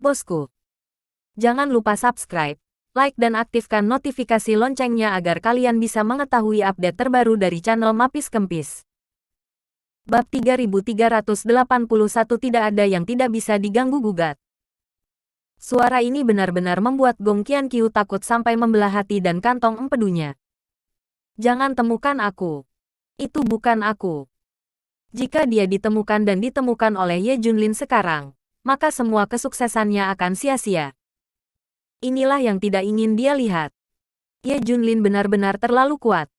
bosku. Jangan lupa subscribe, like dan aktifkan notifikasi loncengnya agar kalian bisa mengetahui update terbaru dari channel Mapis Kempis. Bab 3381 tidak ada yang tidak bisa diganggu-gugat. Suara ini benar-benar membuat Gong Qianqiu takut sampai membelah hati dan kantong empedunya. Jangan temukan aku. Itu bukan aku. Jika dia ditemukan dan ditemukan oleh Ye Junlin sekarang, maka semua kesuksesannya akan sia-sia. Inilah yang tidak ingin dia lihat. Ye Junlin benar-benar terlalu kuat.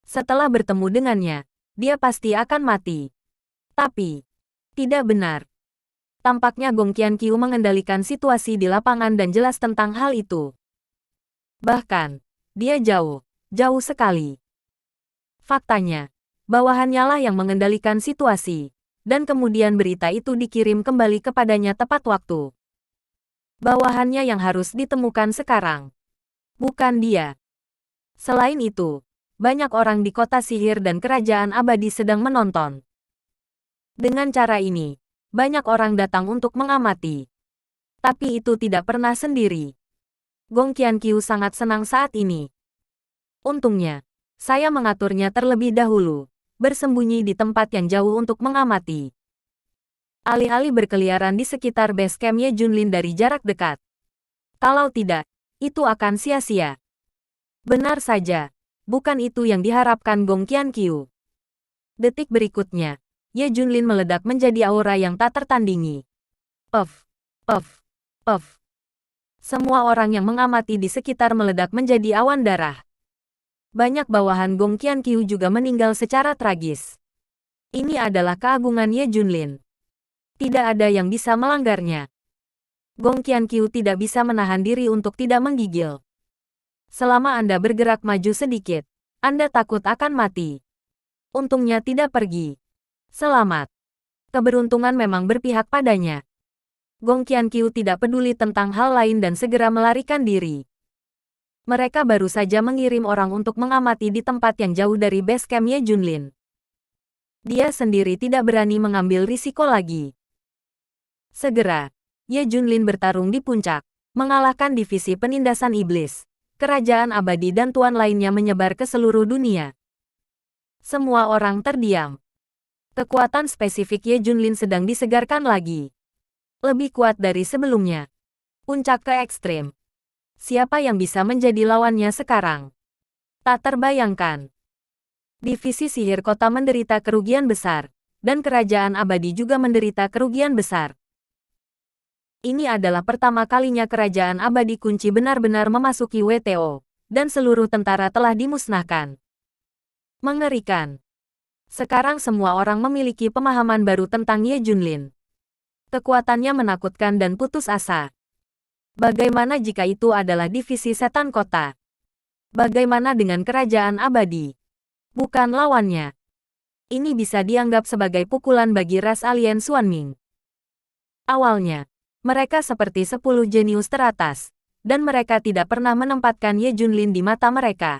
Setelah bertemu dengannya, dia pasti akan mati. Tapi, tidak benar. Tampaknya Gong Qianqiu mengendalikan situasi di lapangan dan jelas tentang hal itu. Bahkan, dia jauh sekali. Faktanya, bawahannya lah yang mengendalikan situasi, dan kemudian berita itu dikirim kembali kepadanya tepat waktu. Bawahannya yang harus ditemukan sekarang. Bukan dia. Selain itu, banyak orang di kota sihir dan kerajaan abadi sedang menonton. Dengan cara ini, banyak orang datang untuk mengamati. Tapi itu tidak pernah sendiri. Gong Qianqiu sangat senang saat ini. Untungnya, saya mengaturnya terlebih dahulu, bersembunyi di tempat yang jauh untuk mengamati. Alih-alih berkeliaran di sekitar base camp Ye Junlin dari jarak dekat. Kalau tidak, itu akan sia-sia. Benar saja, bukan itu yang diharapkan Gong Qianqiu. Detik berikutnya, Ye Junlin meledak menjadi aura yang tak tertandingi. Puff, puff, puff. Semua orang yang mengamati di sekitar meledak menjadi awan darah. Banyak bawahan Gong Qianqiu juga meninggal secara tragis. Ini adalah keagungan Ye Junlin. Tidak ada yang bisa melanggarnya. Gong Qianqiu tidak bisa menahan diri untuk tidak menggigil. Selama Anda bergerak maju sedikit, Anda takut akan mati. Untungnya tidak pergi. Selamat. Keberuntungan memang berpihak padanya. Gong Qianqiu tidak peduli tentang hal lain dan segera melarikan diri. Mereka baru saja mengirim orang untuk mengamati di tempat yang jauh dari base camp Ye Junlin. Dia sendiri tidak berani mengambil risiko lagi. Segera, Ye Junlin bertarung di puncak, mengalahkan divisi penindasan iblis, kerajaan abadi dan tuan lainnya menyebar ke seluruh dunia. Semua orang terdiam. Kekuatan spesifik Ye Junlin sedang disegarkan lagi. Lebih kuat dari sebelumnya. Puncak ke ekstrem. Siapa yang bisa menjadi lawannya sekarang? Tak terbayangkan. Divisi sihir kota menderita kerugian besar, dan kerajaan abadi juga menderita kerugian besar. Ini adalah pertama kalinya kerajaan abadi kunci benar-benar memasuki WTO, dan seluruh tentara telah dimusnahkan. Mengerikan. Sekarang semua orang memiliki pemahaman baru tentang Ye Junlin. Kekuatannya menakutkan dan putus asa. Bagaimana jika itu adalah divisi setan kota? Bagaimana dengan kerajaan abadi? Bukan lawannya. Ini bisa dianggap sebagai pukulan bagi ras alien Xuanming. Awalnya, mereka seperti 10 jenius teratas, dan mereka tidak pernah menempatkan Ye Junlin di mata mereka.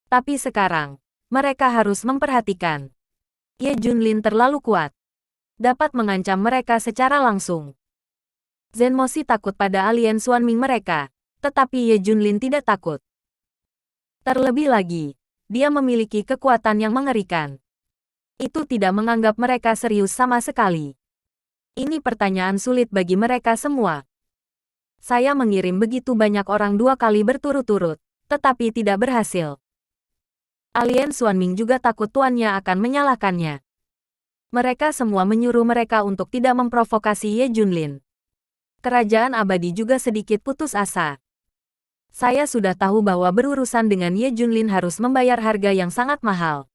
Tapi sekarang, mereka harus memperhatikan. Ye Junlin terlalu kuat. Dapat mengancam mereka secara langsung. Zenmoshi takut pada alien Xuanming mereka, tetapi Ye Junlin tidak takut. Terlebih lagi, dia memiliki kekuatan yang mengerikan. Itu tidak menganggap mereka serius sama sekali. Ini pertanyaan sulit bagi mereka semua. Saya mengirim begitu banyak orang 2 kali berturut-turut, tetapi tidak berhasil. Alien Xuanming juga takut tuannya akan menyalahkannya. Mereka semua menyuruh mereka untuk tidak memprovokasi Ye Junlin. Kerajaan abadi juga sedikit putus asa. Saya sudah tahu bahwa berurusan dengan Ye Junlin harus membayar harga yang sangat mahal.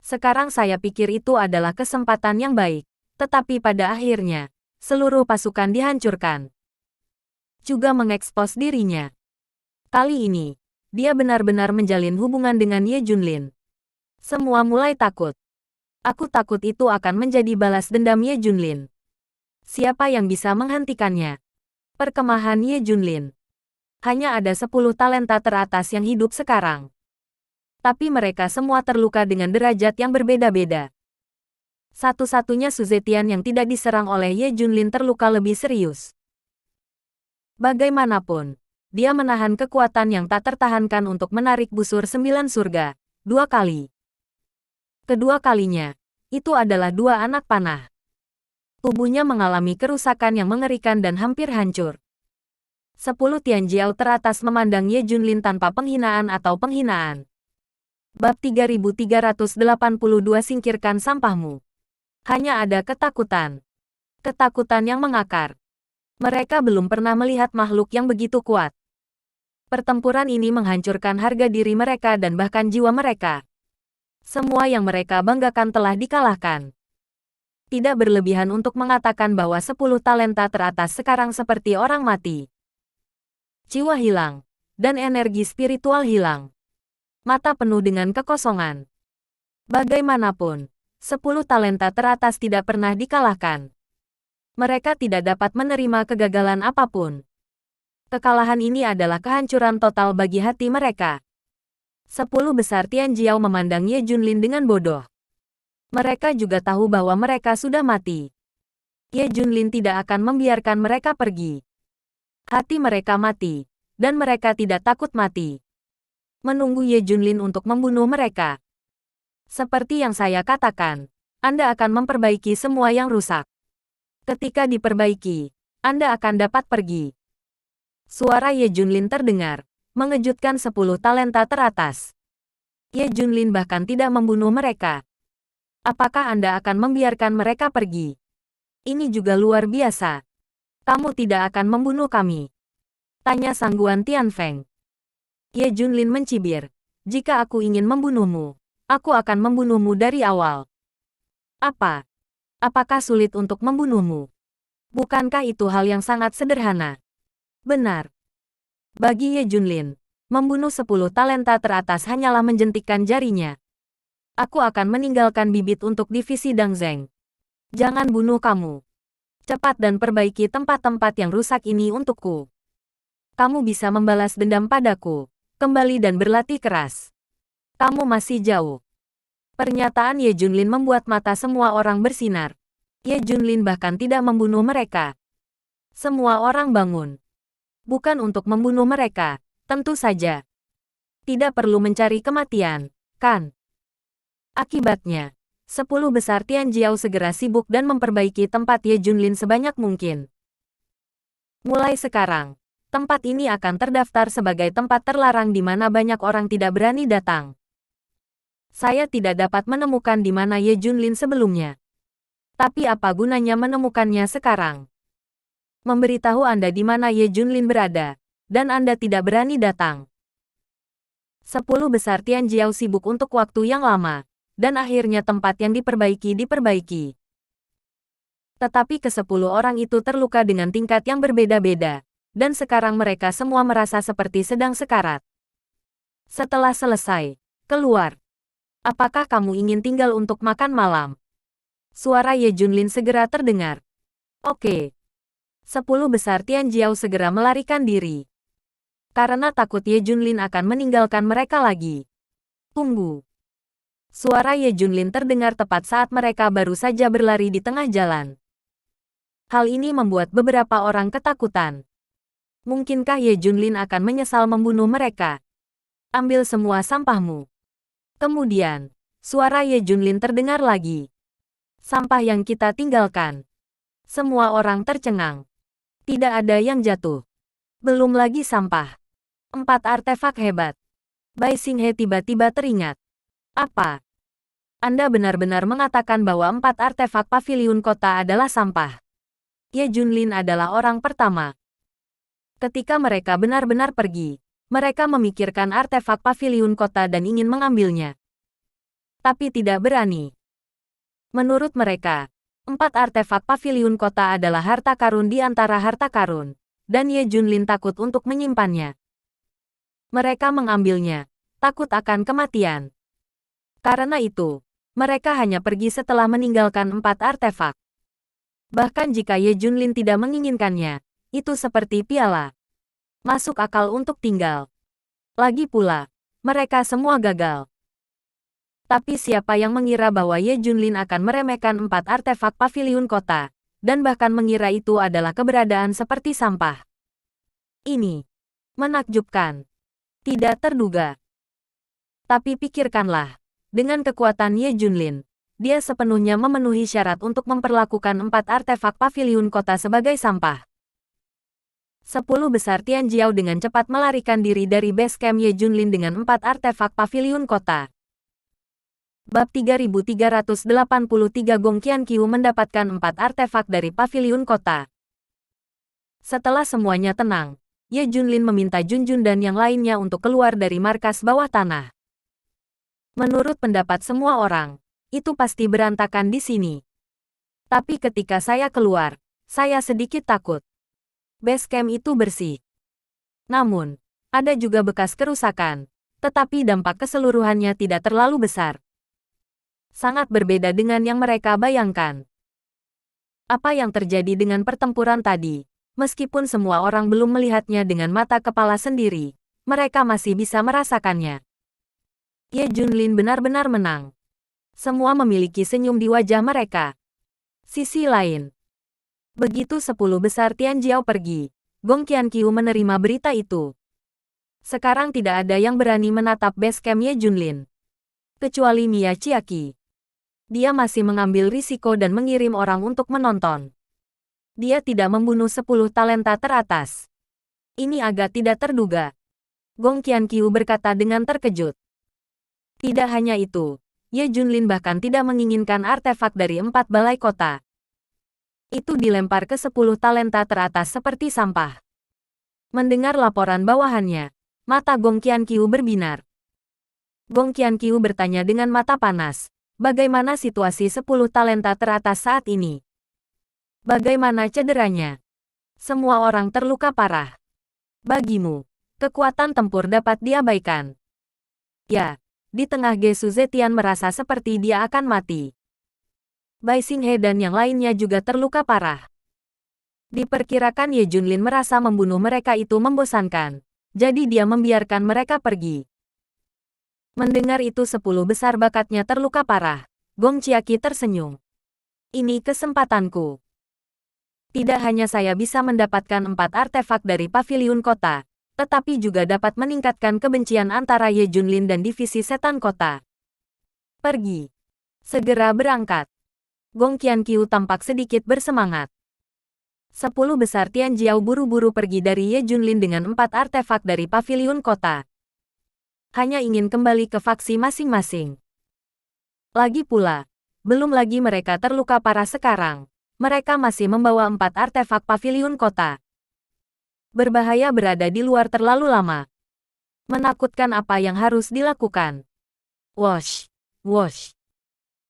Sekarang saya pikir itu adalah kesempatan yang baik. Tetapi pada akhirnya, seluruh pasukan dihancurkan. Juga mengekspos dirinya. Kali ini, dia benar-benar menjalin hubungan dengan Ye Junlin. Semua mulai takut. Aku takut itu akan menjadi balas dendam Ye Junlin. Siapa yang bisa menghentikannya? Perkemahan Ye Junlin. Hanya ada 10 talenta teratas yang hidup sekarang. Tapi mereka semua terluka dengan derajat yang berbeda-beda. Satu-satunya Su Zetian yang tidak diserang oleh Ye Junlin terluka lebih serius. Bagaimanapun, dia menahan kekuatan yang tak tertahankan untuk menarik busur 9 surga 2 kali. Kedua kalinya, itu adalah 2 anak panah. Tubuhnya mengalami kerusakan yang mengerikan dan hampir hancur. 10 Tianjiao teratas memandang Ye Junlin tanpa penghinaan atau penghinaan. Bab 3382 Singkirkan sampahmu. Hanya ada ketakutan. Ketakutan yang mengakar. Mereka belum pernah melihat makhluk yang begitu kuat. Pertempuran ini menghancurkan harga diri mereka dan bahkan jiwa mereka. Semua yang mereka banggakan telah dikalahkan. Tidak berlebihan untuk mengatakan bahwa 10 talenta teratas sekarang seperti orang mati. Jiwa hilang, dan energi spiritual hilang. Mata penuh dengan kekosongan. Bagaimanapun, 10 talenta teratas tidak pernah dikalahkan. Mereka tidak dapat menerima kegagalan apapun. Kekalahan ini adalah kehancuran total bagi hati mereka. 10 besar Tianjiao memandang Ye Junlin dengan bodoh. Mereka juga tahu bahwa mereka sudah mati. Ye Junlin tidak akan membiarkan mereka pergi. Hati mereka mati, dan mereka tidak takut mati. Menunggu Ye Junlin untuk membunuh mereka. Seperti yang saya katakan, Anda akan memperbaiki semua yang rusak. Ketika diperbaiki, Anda akan dapat pergi. Suara Ye Junlin terdengar, mengejutkan 10 talenta teratas. Ye Junlin bahkan tidak membunuh mereka. Apakah Anda akan membiarkan mereka pergi? Ini juga luar biasa. Kamu tidak akan membunuh kami? Tanya sangguan Tianfeng. Ye Junlin mencibir. Jika aku ingin membunuhmu, aku akan membunuhmu dari awal. Apa? Apakah sulit untuk membunuhmu? Bukankah itu hal yang sangat sederhana? Benar. Bagi Ye Junlin, membunuh 10 talenta teratas hanyalah menjentikkan jarinya. Aku akan meninggalkan bibit untuk divisi Dangzheng. Jangan bunuh kamu. Cepat dan perbaiki tempat-tempat yang rusak ini untukku. Kamu bisa membalas dendam padaku, kembali dan berlatih keras. Kamu masih jauh. Pernyataan Ye Junlin membuat mata semua orang bersinar. Ye Junlin bahkan tidak membunuh mereka. Semua orang bangun. Bukan untuk membunuh mereka, tentu saja. Tidak perlu mencari kematian, kan? Akibatnya, 10 besar Tianjiao segera sibuk dan memperbaiki tempat Ye Junlin sebanyak mungkin. Mulai sekarang, tempat ini akan terdaftar sebagai tempat terlarang di mana banyak orang tidak berani datang. Saya tidak dapat menemukan di mana Ye Junlin sebelumnya. Tapi apa gunanya menemukannya sekarang? Memberitahu Anda di mana Ye Junlin berada, dan Anda tidak berani datang. 10 besar Tianjiao sibuk untuk waktu yang lama, dan akhirnya tempat yang diperbaiki. Tetapi ke-10 orang itu terluka dengan tingkat yang berbeda-beda, dan sekarang mereka semua merasa seperti sedang sekarat. Setelah selesai, keluar. Apakah kamu ingin tinggal untuk makan malam? Suara Ye Junlin segera terdengar. Oke. 10 besar Tianjiao segera melarikan diri. Karena takut Ye Junlin akan meninggalkan mereka lagi. Tunggu. Suara Ye Junlin terdengar tepat saat mereka baru saja berlari di tengah jalan. Hal ini membuat beberapa orang ketakutan. Mungkinkah Ye Junlin akan menyesal membunuh mereka? Ambil semua sampahmu. Kemudian, suara Ye Junlin terdengar lagi. Sampah yang kita tinggalkan. Semua orang tercengang. Tidak ada yang jatuh. Belum lagi sampah. 4 artefak hebat. Bai Xinghe tiba-tiba teringat. Apa? Anda benar-benar mengatakan bahwa 4 artefak paviliun kota adalah sampah. Ye Junlin adalah orang pertama. Ketika mereka benar-benar pergi, mereka memikirkan artefak paviliun kota dan ingin mengambilnya. Tapi tidak berani. Menurut mereka, 4 artefak paviliun kota adalah harta karun di antara harta karun, dan Ye Junlin takut untuk menyimpannya. Mereka mengambilnya, takut akan kematian. Karena itu, mereka hanya pergi setelah meninggalkan 4 artefak. Bahkan jika Ye Junlin tidak menginginkannya, itu seperti piala. Masuk akal untuk tinggal. Lagi pula, mereka semua gagal. Tapi siapa yang mengira bahwa Ye Junlin akan meremehkan 4 artefak paviliun kota, dan bahkan mengira itu adalah keberadaan seperti sampah. Ini menakjubkan. Tidak terduga. Tapi pikirkanlah, dengan kekuatan Ye Junlin, dia sepenuhnya memenuhi syarat untuk memperlakukan 4 artefak paviliun kota sebagai sampah. 10 besar Tianjiao dengan cepat melarikan diri dari base camp Ye Junlin dengan 4 artefak paviliun kota. Bab 3383 Gong Qianqiu mendapatkan 4 artefak dari paviliun kota. Setelah semuanya tenang, Ye Junlin meminta Junjun dan yang lainnya untuk keluar dari markas bawah tanah. Menurut pendapat semua orang, itu pasti berantakan di sini. Tapi ketika saya keluar, saya sedikit takut. Base camp itu bersih. Namun, ada juga bekas kerusakan, tetapi dampak keseluruhannya tidak terlalu besar. Sangat berbeda dengan yang mereka bayangkan. Apa yang terjadi dengan pertempuran tadi? Meskipun semua orang belum melihatnya dengan mata kepala sendiri, mereka masih bisa merasakannya. Ye Junlin benar-benar menang. Semua memiliki senyum di wajah mereka. Sisi lain, begitu 10 besar Tianjiao pergi, Gong Qianqiu menerima berita itu. Sekarang tidak ada yang berani menatap base camp Ye Junlin. Kecuali Mia Chiaki. Dia masih mengambil risiko dan mengirim orang untuk menonton. Dia tidak membunuh 10 talenta teratas. Ini agak tidak terduga. Gong Qianqiu berkata dengan terkejut. Tidak hanya itu, Ye Junlin bahkan tidak menginginkan artefak dari 4 balai kota. Itu dilempar ke 10 talenta teratas seperti sampah. Mendengar laporan bawahannya, mata Gong Qianqiu berbinar. Gong Qianqiu bertanya dengan mata panas. Bagaimana situasi 10 talenta teratas saat ini? Bagaimana cederanya? Semua orang terluka parah. Bagimu, kekuatan tempur dapat diabaikan. Ya, di tengah Gesu Zetian merasa seperti dia akan mati. Bai Xinghe dan yang lainnya juga terluka parah. Diperkirakan Ye Junlin merasa membunuh mereka itu membosankan, jadi dia membiarkan mereka pergi. Mendengar itu 10 besar bakatnya terluka parah, Gong Qianqiu tersenyum. Ini kesempatanku. Tidak hanya saya bisa mendapatkan 4 artefak dari paviliun kota, tetapi juga dapat meningkatkan kebencian antara Ye Junlin dan divisi setan kota. Pergi. Segera berangkat. Gong Qianqiu tampak sedikit bersemangat. 10 besar Tianjiao buru-buru pergi dari Ye Junlin dengan 4 artefak dari paviliun kota. Hanya ingin kembali ke faksi masing-masing. Lagi pula, belum lagi mereka terluka parah sekarang. Mereka masih membawa 4 artefak paviliun kota. Berbahaya berada di luar terlalu lama. Menakutkan apa yang harus dilakukan. Wosh, wosh.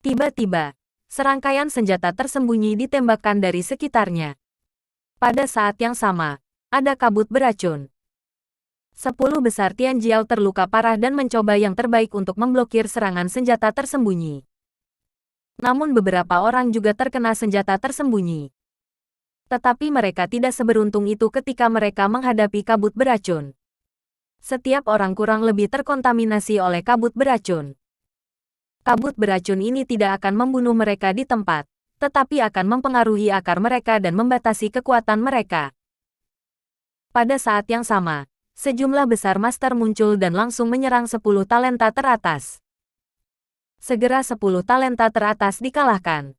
Tiba-tiba, serangkaian senjata tersembunyi ditembakkan dari sekitarnya. Pada saat yang sama, ada kabut beracun. 10 besar Tianjiao terluka parah dan mencoba yang terbaik untuk memblokir serangan senjata tersembunyi. Namun beberapa orang juga terkena senjata tersembunyi. Tetapi mereka tidak seberuntung itu ketika mereka menghadapi kabut beracun. Setiap orang kurang lebih terkontaminasi oleh kabut beracun. Kabut beracun ini tidak akan membunuh mereka di tempat, tetapi akan mempengaruhi akar mereka dan membatasi kekuatan mereka. Pada saat yang sama, sejumlah besar master muncul dan langsung menyerang 10 talenta teratas. Segera 10 talenta teratas dikalahkan.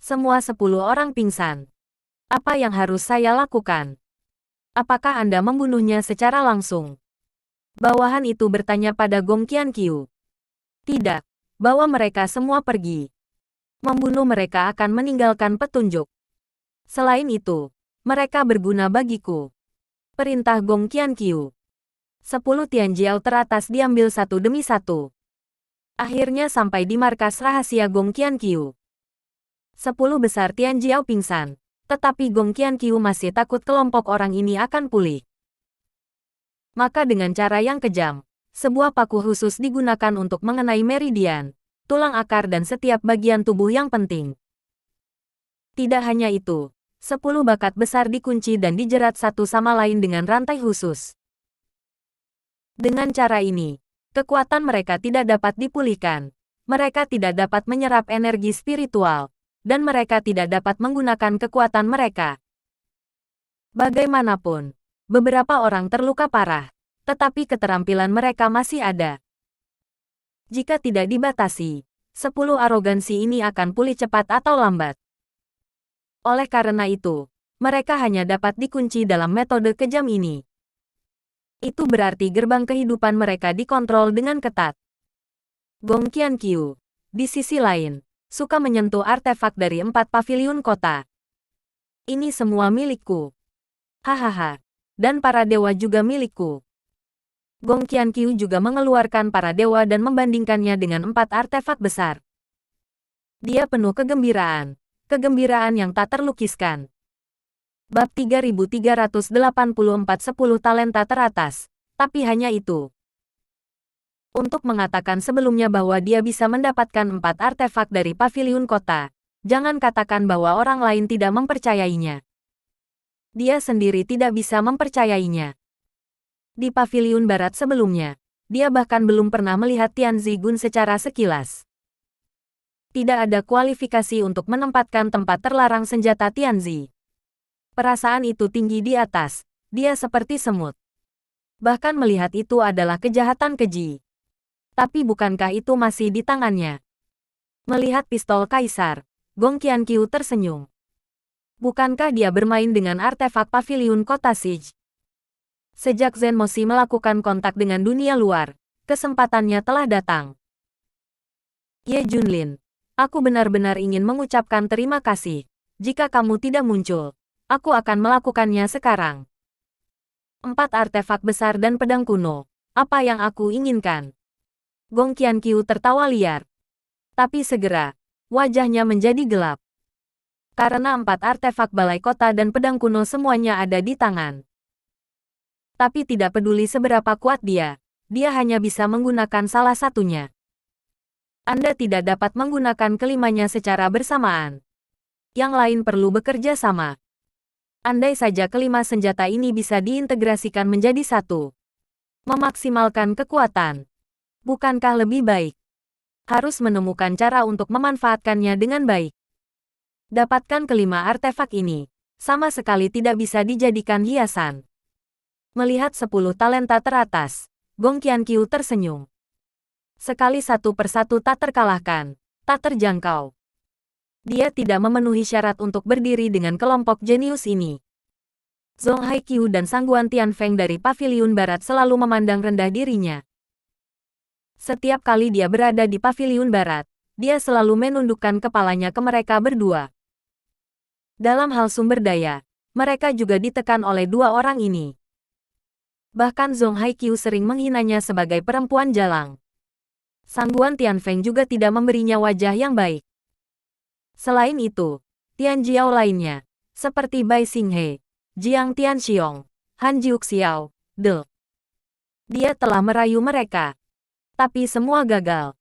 Semua 10 orang pingsan. Apa yang harus saya lakukan? Apakah Anda membunuhnya secara langsung? Bawahan itu bertanya pada Gong Qianqiu. Tidak, bawa mereka semua pergi. Membunuh mereka akan meninggalkan petunjuk. Selain itu, mereka berguna bagiku. Perintah Gong Qianqiu. 10 Tianjiao teratas diambil satu demi satu. Akhirnya sampai di markas rahasia Gong Qianqiu. 10 besar Tianjiao pingsan, tetapi Gong Qianqiu masih takut kelompok orang ini akan pulih. Maka dengan cara yang kejam, sebuah paku khusus digunakan untuk mengenai meridian, tulang akar dan setiap bagian tubuh yang penting. Tidak hanya itu, 10 bakat besar dikunci dan dijerat satu sama lain dengan rantai khusus. Dengan cara ini, kekuatan mereka tidak dapat dipulihkan, mereka tidak dapat menyerap energi spiritual, dan mereka tidak dapat menggunakan kekuatan mereka. Bagaimanapun, beberapa orang terluka parah, tetapi keterampilan mereka masih ada. Jika tidak dibatasi, 10 arogansi ini akan pulih cepat atau lambat. Oleh karena itu, mereka hanya dapat dikunci dalam metode kejam ini. Itu berarti gerbang kehidupan mereka dikontrol dengan ketat. Gong Qianqiu, di sisi lain, suka menyentuh artefak dari 4 paviliun kota. Ini semua milikku. Hahaha. Dan para dewa juga milikku. Gong Qianqiu juga mengeluarkan para dewa dan membandingkannya dengan 4 artefak besar. Dia penuh kegembiraan. Kegembiraan yang tak terlukiskan. Bab 3384 10 talenta teratas. Tapi hanya itu. Untuk mengatakan sebelumnya bahwa dia bisa mendapatkan 4 artefak dari paviliun kota, jangan katakan bahwa orang lain tidak mempercayainya. Dia sendiri tidak bisa mempercayainya. Di paviliun barat sebelumnya, dia bahkan belum pernah melihat Tianzi Gun secara sekilas. Tidak ada kualifikasi untuk menempatkan tempat terlarang senjata Tianzi. Perasaan itu tinggi di atas, dia seperti semut. Bahkan melihat itu adalah kejahatan keji. Tapi bukankah itu masih di tangannya? Melihat pistol kaisar, Gong Qianqiu tersenyum. Bukankah dia bermain dengan artefak paviliun kota Siege? Sejak Zen Moshi melakukan kontak dengan dunia luar, kesempatannya telah datang. Ye Junlin, aku benar-benar ingin mengucapkan terima kasih. Jika kamu tidak muncul, aku akan melakukannya sekarang. 4 artefak besar dan pedang kuno. Apa yang aku inginkan? Gong Qianqiu tertawa liar. Tapi segera, wajahnya menjadi gelap. Karena 4 artefak balai kota dan pedang kuno semuanya ada di tangan. Tapi tidak peduli seberapa kuat dia hanya bisa menggunakan salah satunya. Anda tidak dapat menggunakan kelimanya secara bersamaan. Yang lain perlu bekerja sama. Andai saja kelima senjata ini bisa diintegrasikan menjadi satu. Memaksimalkan kekuatan. Bukankah lebih baik? Harus menemukan cara untuk memanfaatkannya dengan baik. Dapatkan kelima artefak ini. Sama sekali tidak bisa dijadikan hiasan. Melihat 10 talenta teratas, Gong Qianqiu tersenyum. Sekali satu persatu tak terkalahkan, tak terjangkau. Dia tidak memenuhi syarat untuk berdiri dengan kelompok jenius ini. Zhong Haiqiu dan Sangguan Tianfeng dari paviliun barat selalu memandang rendah dirinya. Setiap kali dia berada di paviliun barat, dia selalu menundukkan kepalanya ke mereka berdua. Dalam hal sumber daya, mereka juga ditekan oleh dua orang ini. Bahkan Zhong Haiqiu sering menghinanya sebagai perempuan jalang. Sangguan Tianfeng juga tidak memberinya wajah yang baik. Selain itu, Tian Jiao lainnya, seperti Bai Xinghe, Jiang Tianxiong, Han Jiuxiao, dia telah merayu mereka. Tapi semua gagal.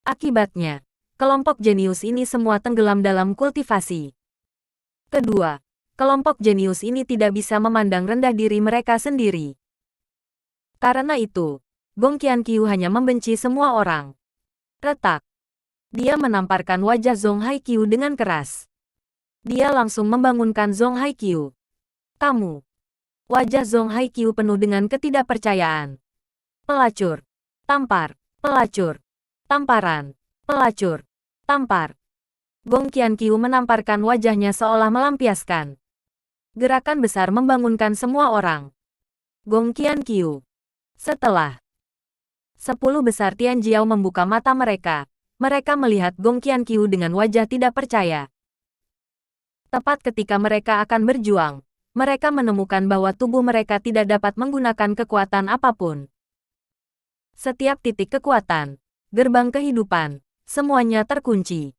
Akibatnya, kelompok jenius ini semua tenggelam dalam kultivasi. Kedua, kelompok jenius ini tidak bisa memandang rendah diri mereka sendiri. Karena itu, Gong Qianqiu hanya membenci semua orang. Retak. Dia menamparkan wajah Zhong Haiqiu dengan keras. Dia langsung membangunkan Zhong Haiqiu. Kamu. Wajah Zhong Haiqiu penuh dengan ketidakpercayaan. Pelacur. Tampar. Pelacur. Tamparan. Pelacur. Tampar. Gong Qianqiu menamparkan wajahnya seolah melampiaskan. Gerakan besar membangunkan semua orang. Gong Qianqiu. Setelah 10 besar Tian Jiao membuka mata mereka. Mereka melihat Gong Qianqiu dengan wajah tidak percaya. Tepat ketika mereka akan berjuang, mereka menemukan bahwa tubuh mereka tidak dapat menggunakan kekuatan apapun. Setiap titik kekuatan, gerbang kehidupan, semuanya terkunci.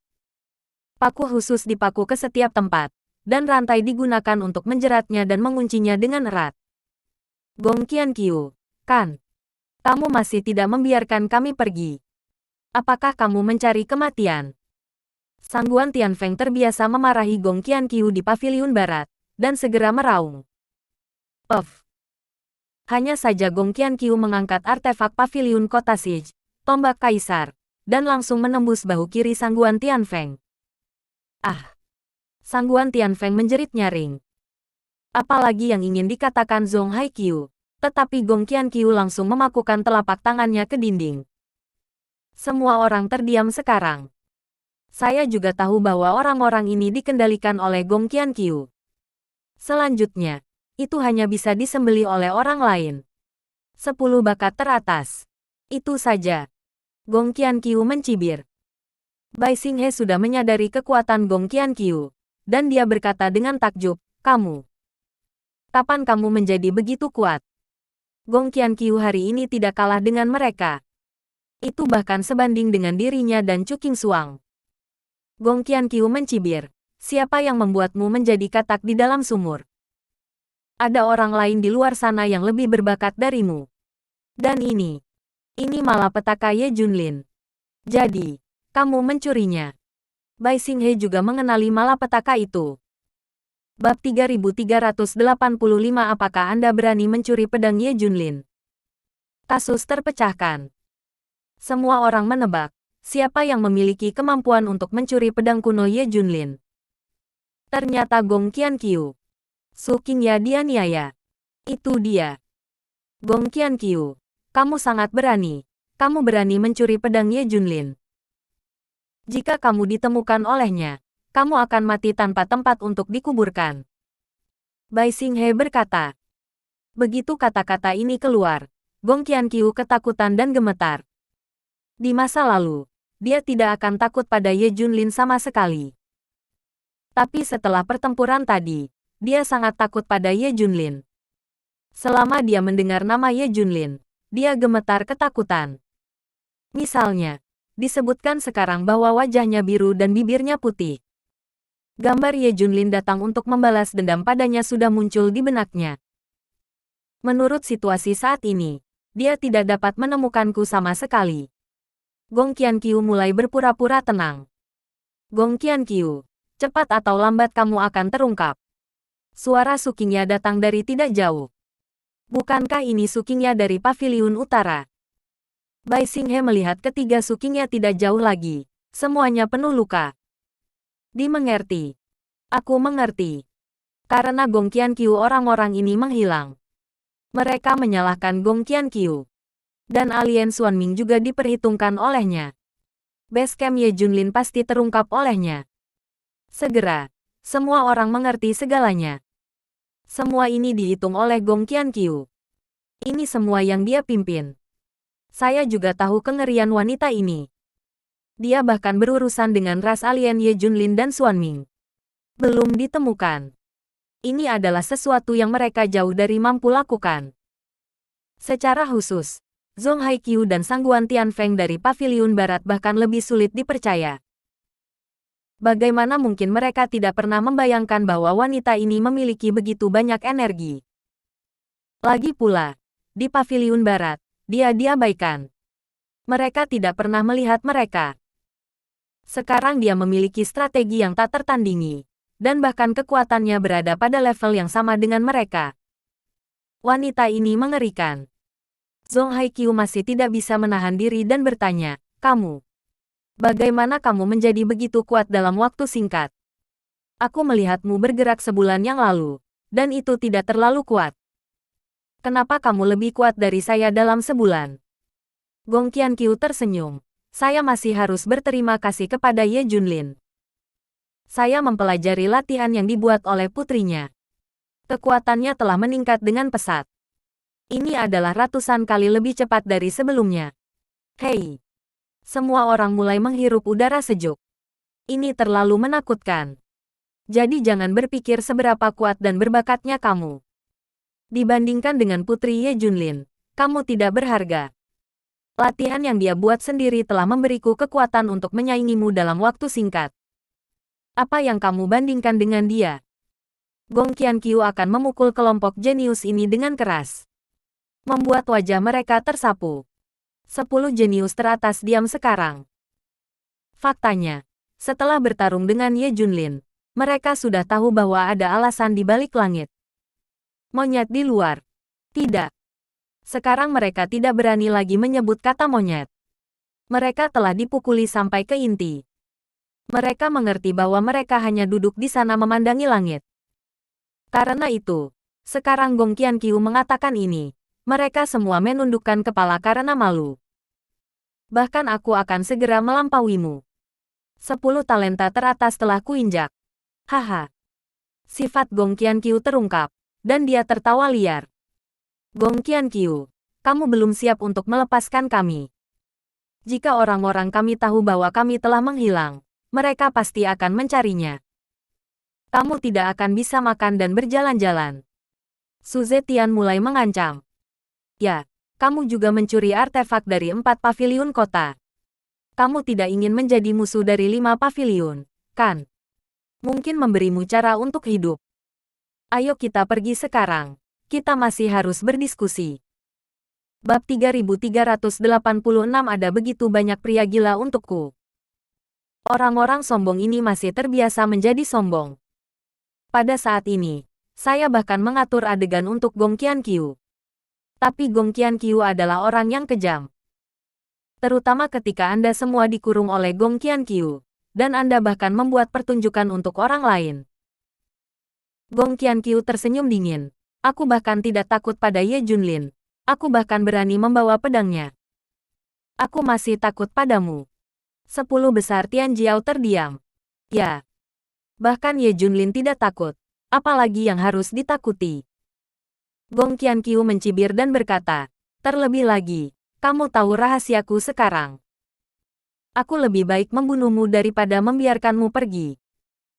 Paku khusus dipaku ke setiap tempat, dan rantai digunakan untuk menjeratnya dan menguncinya dengan erat. Gong Qianqiu, kan? Kamu masih tidak membiarkan kami pergi. Apakah kamu mencari kematian? Sangguan Tianfeng terbiasa memarahi Gong Qianqiu di paviliun barat, dan segera meraung. Puff. Hanya saja Gong Qianqiu mengangkat artefak paviliun kota Siege, tombak kaisar, dan langsung menembus bahu kiri Sangguan Tianfeng. Ah! Sangguan Tianfeng menjerit nyaring. Apalagi yang ingin dikatakan Zhong Haikyu, tetapi Gong Qianqiu langsung memakukan telapak tangannya ke dinding. Semua orang terdiam sekarang. Saya juga tahu bahwa orang-orang ini dikendalikan oleh Gong Qianqiu. Selanjutnya, itu hanya bisa disembeli oleh orang lain. 10 bakat teratas. Itu saja. Gong Qianqiu mencibir. Bai Xinghe sudah menyadari kekuatan Gong Qianqiu, dan dia berkata dengan takjub, "Kamu. Kapan kamu menjadi begitu kuat?" Gong Qianqiu hari ini tidak kalah dengan mereka. Itu bahkan sebanding dengan dirinya dan Chu Qingxuang. Gong Qianqiu mencibir. Siapa yang membuatmu menjadi katak di dalam sumur? Ada orang lain di luar sana yang lebih berbakat darimu. Dan ini malapetaka Ye Junlin. Jadi, kamu mencurinya. Bai Xinghe juga mengenali malapetaka itu. Bab 3385. Apakah Anda berani mencuri pedang Ye Junlin? Kasus terpecahkan. Semua orang menebak, siapa yang memiliki kemampuan untuk mencuri pedang kuno Ye Junlin. Ternyata Gong Qianqiu. Su Qingya dianiaya. Itu dia. Gong Qianqiu, kamu sangat berani. Kamu berani mencuri pedang Ye Junlin. Jika kamu ditemukan olehnya, kamu akan mati tanpa tempat untuk dikuburkan. Bai Xinghe berkata. Begitu kata-kata ini keluar, Gong Qianqiu ketakutan dan gemetar. Di masa lalu, dia tidak akan takut pada Ye Junlin sama sekali. Tapi setelah pertempuran tadi, dia sangat takut pada Ye Junlin. Selama dia mendengar nama Ye Junlin, dia gemetar ketakutan. Misalnya, disebutkan sekarang bahwa wajahnya biru dan bibirnya putih. Gambar Ye Junlin datang untuk membalas dendam padanya sudah muncul di benaknya. Menurut situasi saat ini, dia tidak dapat menemukanku sama sekali. Gong Qianqiu mulai berpura-pura tenang. Gong Qianqiu, cepat atau lambat kamu akan terungkap. Suara Su Qingya datang dari tidak jauh. Bukankah ini Su Qingya dari Paviliun Utara? Bai Xinghe melihat ketiga Su Qingya tidak jauh lagi. Semuanya penuh luka. Dimengerti. Aku mengerti. Karena Gong Qianqiu orang-orang ini menghilang. Mereka menyalahkan Gong Qianqiu. Dan alien Xuanming juga diperhitungkan olehnya. Basecamp Ye Junlin pasti terungkap olehnya. Segera, semua orang mengerti segalanya. Semua ini dihitung oleh Gong Qianqiu. Ini semua yang dia pimpin. Saya juga tahu kengerian wanita ini. Dia bahkan berurusan dengan ras alien Ye Junlin dan Xuanming. Belum ditemukan. Ini adalah sesuatu yang mereka jauh dari mampu lakukan. Secara khusus, Zhong Haikyu dan Sangguan Tianfeng dari Paviliun Barat bahkan lebih sulit dipercaya. Bagaimana mungkin mereka tidak pernah membayangkan bahwa wanita ini memiliki begitu banyak energi? Lagi pula, di Paviliun Barat, dia diabaikan. Mereka tidak pernah melihat mereka. Sekarang dia memiliki strategi yang tak tertandingi, dan bahkan kekuatannya berada pada level yang sama dengan mereka. Wanita ini mengerikan. Zhong Haikyu masih tidak bisa menahan diri dan bertanya, "Kamu, bagaimana kamu menjadi begitu kuat dalam waktu singkat? Aku melihatmu bergerak sebulan yang lalu, dan itu tidak terlalu kuat. Kenapa kamu lebih kuat dari saya dalam sebulan?" Gong Qianqiu tersenyum. Saya masih harus berterima kasih kepada Ye Junlin. Saya mempelajari latihan yang dibuat oleh putrinya. Kekuatannya telah meningkat dengan pesat. Ini adalah ratusan kali lebih cepat dari sebelumnya. Hei! Semua orang mulai menghirup udara sejuk. Ini terlalu menakutkan. Jadi jangan berpikir seberapa kuat dan berbakatnya kamu. Dibandingkan dengan Putri Ye Junlin, kamu tidak berharga. Latihan yang dia buat sendiri telah memberiku kekuatan untuk menyaingimu dalam waktu singkat. Apa yang kamu bandingkan dengan dia? Gong Qianqiu akan memukul kelompok jenius ini dengan keras. Membuat wajah mereka tersapu. 10 jenius teratas diam sekarang. Faktanya, setelah bertarung dengan Ye Junlin, mereka sudah tahu bahwa ada alasan di balik langit. Monyet di luar. Tidak. Sekarang mereka tidak berani lagi menyebut kata monyet. Mereka telah dipukuli sampai ke inti. Mereka mengerti bahwa mereka hanya duduk di sana memandangi langit. Karena itu, sekarang Gong Qianqiu mengatakan ini, mereka semua menundukkan kepala karena malu. Bahkan aku akan segera melampauimu. 10 talenta teratas telah kuinjak. Haha. Sifat Gong Qianqiu terungkap, dan dia tertawa liar. Gong Qianqiu, kamu belum siap untuk melepaskan kami. Jika orang-orang kami tahu bahwa kami telah menghilang, mereka pasti akan mencarinya. Kamu tidak akan bisa makan dan berjalan-jalan. Su Zetian mulai mengancam. Ya, kamu juga mencuri artefak dari 4 paviliun kota. Kamu tidak ingin menjadi musuh dari 5 paviliun, kan? Mungkin memberimu cara untuk hidup. Ayo kita pergi sekarang. Kita masih harus berdiskusi. Bab 3386 ada begitu banyak pria gila untukku. Orang-orang sombong ini masih terbiasa menjadi sombong. Pada saat ini, saya bahkan mengatur adegan untuk Gong Qianqiu. Tapi Gong Qianqiu adalah orang yang kejam. Terutama ketika Anda semua dikurung oleh Gong Qianqiu, dan Anda bahkan membuat pertunjukan untuk orang lain. Gong Qianqiu tersenyum dingin. Aku bahkan tidak takut pada Ye Junlin. Aku bahkan berani membawa pedangnya. Aku masih takut padamu. 10 besar Tian Jiao terdiam. Ya. Bahkan Ye Junlin tidak takut. Apalagi yang harus ditakuti. Gong Qianqiu mencibir dan berkata, terlebih lagi, kamu tahu rahasiaku sekarang. Aku lebih baik membunuhmu daripada membiarkanmu pergi.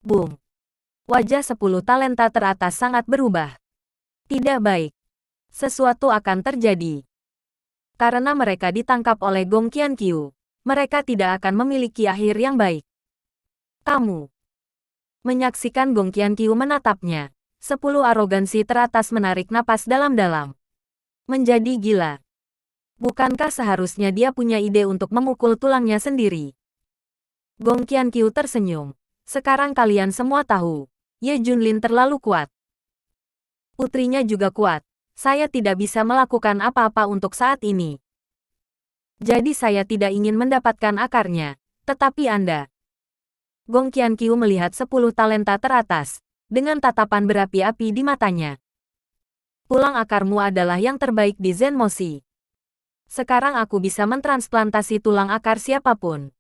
Boom. Wajah 10 talenta teratas sangat berubah. Tidak baik. Sesuatu akan terjadi. Karena mereka ditangkap oleh Gong Qianqiu, mereka tidak akan memiliki akhir yang baik. Kamu. Menyaksikan Gong Qianqiu menatapnya, 10 arogansi teratas menarik napas dalam-dalam. Menjadi gila. Bukankah seharusnya dia punya ide untuk memukul tulangnya sendiri? Gong Qianqiu tersenyum. Sekarang kalian semua tahu, Ye Junlin terlalu kuat. Putrinya juga kuat. Saya tidak bisa melakukan apa-apa untuk saat ini. Jadi saya tidak ingin mendapatkan akarnya. Tetapi Anda. Gong Qianqiu melihat 10 talenta teratas, dengan tatapan berapi-api di matanya. Tulang akarmu adalah yang terbaik di Zen Moshi. Sekarang aku bisa mentransplantasi tulang akar siapapun.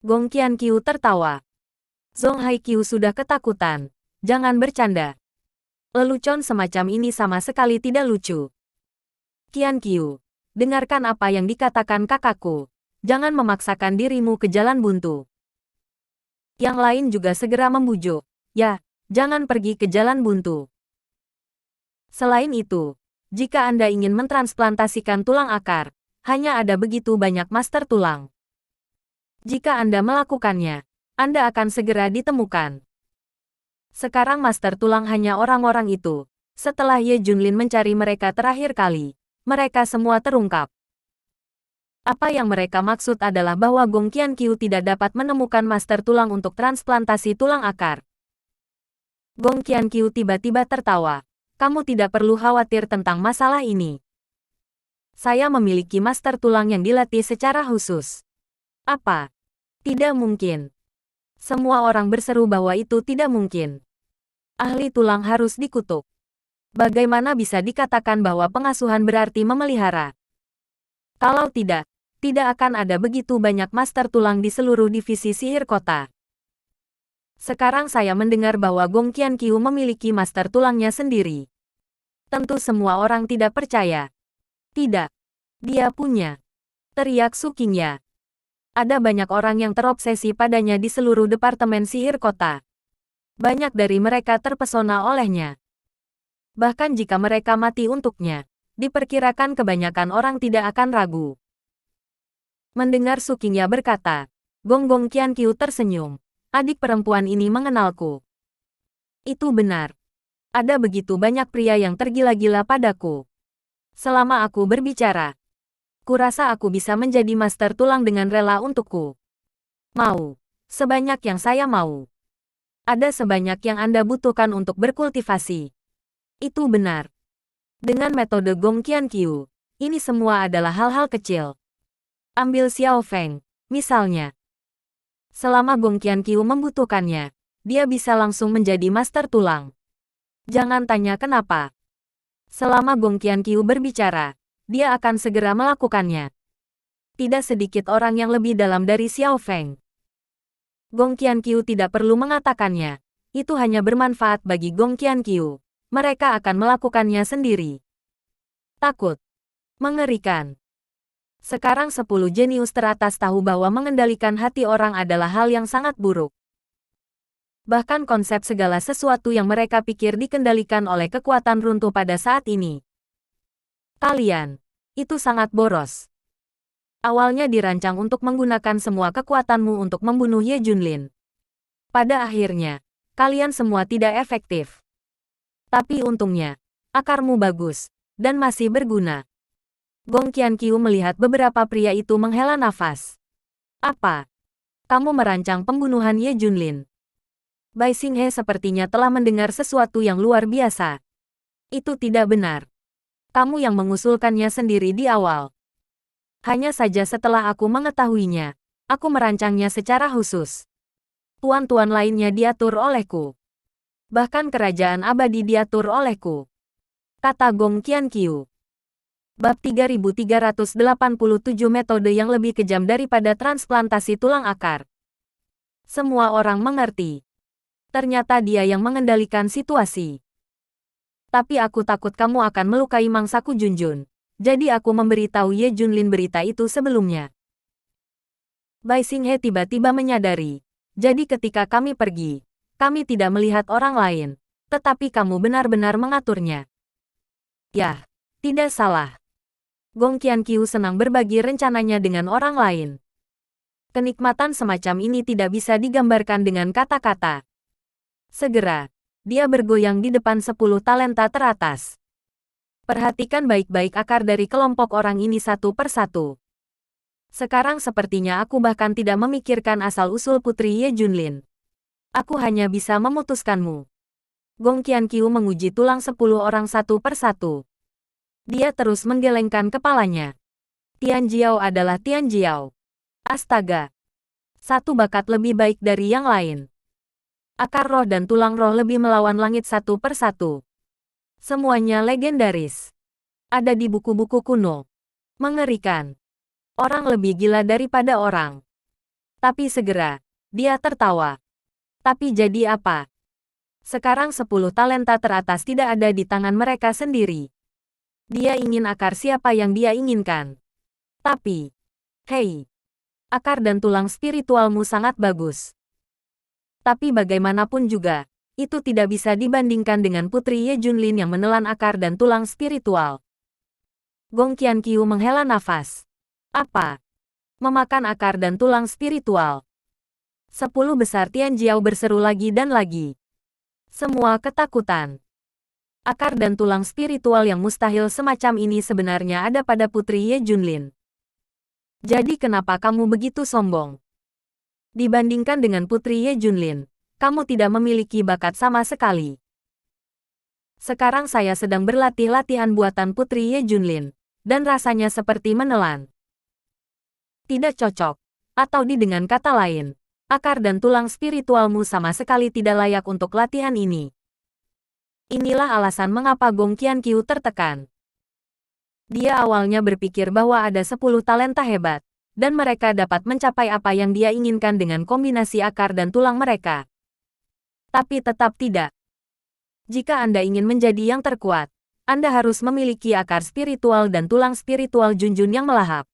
Gong Qianqiu tertawa. Zhong Haiqiu sudah ketakutan. Jangan bercanda. Lelucon semacam ini sama sekali tidak lucu. Qianqiu, dengarkan apa yang dikatakan kakakku. Jangan memaksakan dirimu ke jalan buntu. Yang lain juga segera membujuk. Ya, jangan pergi ke jalan buntu. Selain itu, jika Anda ingin mentransplantasikan tulang akar, hanya ada begitu banyak master tulang. Jika Anda melakukannya, Anda akan segera ditemukan. Sekarang master tulang hanya orang-orang itu. Setelah Ye Junlin mencari mereka terakhir kali, mereka semua terungkap. Apa yang mereka maksud adalah bahwa Gong Qianqiu tidak dapat menemukan master tulang untuk transplantasi tulang akar. Gong Qianqiu tiba-tiba tertawa. Kamu tidak perlu khawatir tentang masalah ini. Saya memiliki master tulang yang dilatih secara khusus. Apa? Tidak mungkin. Semua orang berseru bahwa itu tidak mungkin. Ahli tulang harus dikutuk. Bagaimana bisa dikatakan bahwa pengasuhan berarti memelihara? Kalau tidak, tidak akan ada begitu banyak master tulang di seluruh divisi sihir kota. Sekarang saya mendengar bahwa Gong Qianqiu memiliki master tulangnya sendiri. Tentu semua orang tidak percaya. Tidak. Dia punya. Teriak Su Qingya. Ada banyak orang yang terobsesi padanya di seluruh departemen sihir kota. Banyak dari mereka terpesona olehnya. Bahkan jika mereka mati untuknya, diperkirakan kebanyakan orang tidak akan ragu. Mendengar Su Qingya berkata, Gong Qianqiu tersenyum. Adik perempuan ini mengenalku. Itu benar. Ada begitu banyak pria yang tergila-gila padaku. Selama aku berbicara, kurasa aku bisa menjadi master tulang dengan rela untukku. Mau. Sebanyak yang saya mau. Ada sebanyak yang Anda butuhkan untuk berkultivasi. Itu benar. Dengan metode Gong Qianqiu, ini semua adalah hal-hal kecil. Ambil Xiao Feng, misalnya. Selama Gong Qianqiu membutuhkannya, dia bisa langsung menjadi master tulang. Jangan tanya kenapa. Selama Gong Qianqiu berbicara, dia akan segera melakukannya. Tidak sedikit orang yang lebih dalam dari Xiao Feng. Gong Qianqiu tidak perlu mengatakannya. Itu hanya bermanfaat bagi Gong Qianqiu. Mereka akan melakukannya sendiri. Takut. Mengerikan. Sekarang 10 jenius teratas tahu bahwa mengendalikan hati orang adalah hal yang sangat buruk. Bahkan konsep segala sesuatu yang mereka pikir dikendalikan oleh kekuatan runtuh pada saat ini. Kalian, itu sangat boros. Awalnya dirancang untuk menggunakan semua kekuatanmu untuk membunuh Ye Junlin. Pada akhirnya, kalian semua tidak efektif. Tapi untungnya, akarmu bagus, dan masih berguna. Gong Qianqiu melihat beberapa pria itu menghela nafas. Apa? Kamu merancang pembunuhan Ye Junlin? Bai Xinghe sepertinya telah mendengar sesuatu yang luar biasa. Itu tidak benar. Kamu yang mengusulkannya sendiri di awal. Hanya saja setelah aku mengetahuinya, aku merancangnya secara khusus. Tuan-tuan lainnya diatur olehku. Bahkan kerajaan abadi diatur olehku. Kata Gong Qianqiu. Bab 3387 metode yang lebih kejam daripada transplantasi tulang akar. Semua orang mengerti. Ternyata dia yang mengendalikan situasi. Tapi aku takut kamu akan melukai mangsaku Junjun. Jadi aku memberitahu Ye Junlin berita itu sebelumnya. Bai Xinghe tiba-tiba menyadari. Jadi ketika kami pergi, kami tidak melihat orang lain. Tetapi kamu benar-benar mengaturnya. Yah, tidak salah. Gong Qianqiu senang berbagi rencananya dengan orang lain. Kenikmatan semacam ini tidak bisa digambarkan dengan kata-kata. Segera, dia bergoyang di depan 10 talenta teratas. Perhatikan baik-baik akar dari kelompok orang ini satu persatu. Sekarang sepertinya aku bahkan tidak memikirkan asal-usul Putri Ye Junlin. Aku hanya bisa memutuskanmu. Gong Qianqiu menguji tulang 10 orang satu persatu. Dia terus menggelengkan kepalanya. Tian Jiao adalah Tian Jiao. Astaga. Satu bakat lebih baik dari yang lain. Akar roh dan tulang roh lebih melawan langit satu persatu. Semuanya legendaris. Ada di buku-buku kuno. Mengerikan. Orang lebih gila daripada orang. Tapi segera, dia tertawa. Tapi jadi apa? Sekarang 10 talenta teratas tidak ada di tangan mereka sendiri. Dia ingin akar siapa yang dia inginkan. Tapi, hei, akar dan tulang spiritualmu sangat bagus. Tapi bagaimanapun juga, itu tidak bisa dibandingkan dengan Putri Ye Junlin yang menelan akar dan tulang spiritual. Gong Qianqiu menghela nafas. Apa? Memakan akar dan tulang spiritual. 10 besar Tian Jiao berseru lagi dan lagi. Semua ketakutan. Akar dan tulang spiritual yang mustahil semacam ini sebenarnya ada pada Putri Ye Junlin. Jadi kenapa kamu begitu sombong? Dibandingkan dengan Putri Ye Junlin, kamu tidak memiliki bakat sama sekali. Sekarang saya sedang berlatih latihan buatan Putri Ye Junlin, dan rasanya seperti menelan. Tidak cocok. Atau dengan kata lain, akar dan tulang spiritualmu sama sekali tidak layak untuk latihan ini. Inilah alasan mengapa Gong Qianqiu tertekan. Dia awalnya berpikir bahwa ada 10 talenta hebat, dan mereka dapat mencapai apa yang dia inginkan dengan kombinasi akar dan tulang mereka. Tapi tetap tidak. Jika Anda ingin menjadi yang terkuat, Anda harus memiliki akar spiritual dan tulang spiritual Junjun yang melahap.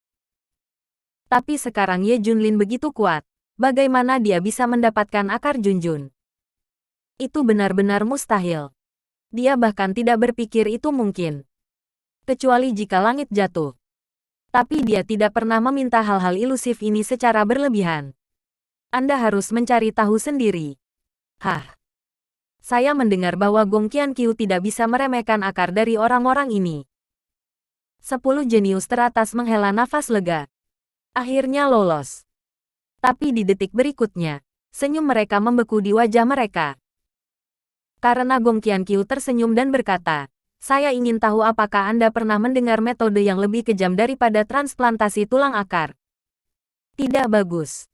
Tapi sekarang Ye Junlin begitu kuat, bagaimana dia bisa mendapatkan akar Junjun? Itu benar-benar mustahil. Dia bahkan tidak berpikir itu mungkin. Kecuali jika langit jatuh. Tapi dia tidak pernah meminta hal-hal ilusif ini secara berlebihan. Anda harus mencari tahu sendiri. Hah. Saya mendengar bahwa Gong Qianqiu tidak bisa meremehkan akar dari orang-orang ini. 10 jenius teratas menghela nafas lega. Akhirnya lolos. Tapi di detik berikutnya, senyum mereka membeku di wajah mereka. Karena Gong Qianqiu tersenyum dan berkata, saya ingin tahu apakah Anda pernah mendengar metode yang lebih kejam daripada transplantasi tulang akar, Tidak bagus.